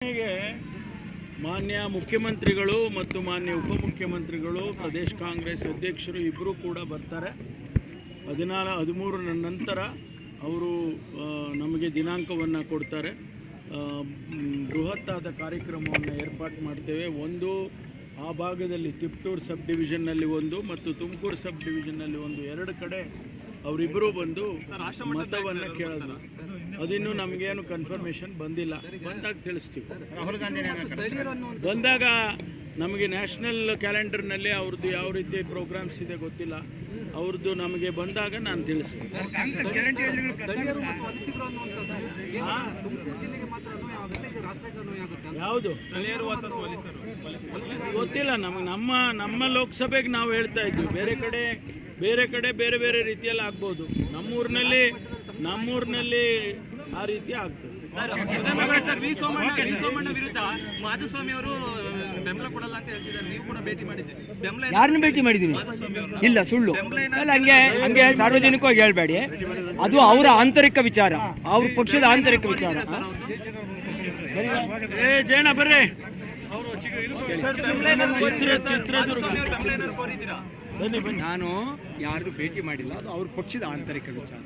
ಕೊನೆಗೆ ಮಾನ್ಯ ಮುಖ್ಯಮಂತ್ರಿಗಳು ಮತ್ತು ಮಾನ್ಯ ಉಪಮುಖ್ಯಮಂತ್ರಿಗಳು, ಪ್ರದೇಶ ಕಾಂಗ್ರೆಸ್ ಅಧ್ಯಕ್ಷರು ಇಬ್ಬರೂ ಕೂಡ ಬರ್ತಾರೆ. 13 ನಂತರ ಅವರು ನಮಗೆ ದಿನಾಂಕವನ್ನು ಕೊಡ್ತಾರೆ. ಬೃಹತ್ತಾದ ಕಾರ್ಯಕ್ರಮವನ್ನು ಏರ್ಪಾಡು ಮಾಡ್ತೇವೆ. ಒಂದು ಆ ಭಾಗದಲ್ಲಿ ತಿಪ್ಟೂರು ಸಬ್ ಡಿವಿಷನ್ನಲ್ಲಿ ಒಂದು ಮತ್ತು ತುಮಕೂರು ಸಬ್ ಡಿವಿಷನ್ನಲ್ಲಿ ಒಂದು, 2 ಕಡೆ ಅವರಿಬ್ಬರೂ ಬಂದು ಮತವನ್ನು ಕೇಳೋದು. ಅದಿನ್ನೂ ನಮಗೇನು ಕನ್ಫರ್ಮೇಷನ್ ಬಂದಿಲ್ಲ. ಬಂದಾಗ ತಿಳಿಸ್ತೀವಿ. ಬಂದಾಗ ನಮಗೆ ನ್ಯಾಷನಲ್ ಕ್ಯಾಲೆಂಡರ್ನಲ್ಲಿ ಅವ್ರದ್ದು ಯಾವ ರೀತಿ ಪ್ರೋಗ್ರಾಮ್ಸ್ ಇದೆ ಗೊತ್ತಿಲ್ಲ. ಅವ್ರದ್ದು ನಮಗೆ ಬಂದಾಗ ನಾನು ತಿಳಿಸ್ತೀನಿ. ಯಾವುದು ಗೊತ್ತಿಲ್ಲ ನಮಗೆ. ನಮ್ಮ ಲೋಕಸಭೆಗೆ ನಾವು ಹೇಳ್ತಾ ಇದ್ವಿ. ಬೇರೆ ಕಡೆ ಬೇರೆ ರೀತಿಯಲ್ಲಿ ಆಗ್ಬೋದು. ನಮ್ಮೂರಿನಲ್ಲಿ ಆ ರೀತಿ ಆಗ್ತದೆ. ಸರ್, ವಿ ಸೋಮಣ್ಣ ವಿರುದ್ಧ ಮಾಧುಸ್ವಾಮಿ ಅವರು ಬೆಂಬಲ ಕೊಡಲ್ಲ ಅಂತ ಹೇಳ್ತಿದ್ದಾರೆ. ನೀವು ಕೂಡ ಭೇಟಿ ಮಾಡಿದ್ದೀರಿ. ಯಾರನ್ನು ಭೇಟಿ ಮಾಡಿದ್ದೀನಿ? ಇಲ್ಲ, ಸುಳ್ಳು. ಅಲ್ಲ, ಹಂಗೆ ಸಾರ್ವಜನಿಕವಾಗಿ ಹೇಳ್ಬೇಡಿ. ಅದು ಅವರ ಆಂತರಿಕ ವಿಚಾರ, ಅವ್ರ ಪಕ್ಷದ ಆಂತರಿಕ ವಿಚಾರ. ಜಯಣ್ಣ ಬರ್ರಿ. ನಾನು ಯಾರಿಗೂ ಭೇಟಿ ಮಾಡಿಲ್ಲ. ಅದು ಅವ್ರ ಪಕ್ಷದ ಆಂತರಿಕ ವಿಚಾರ.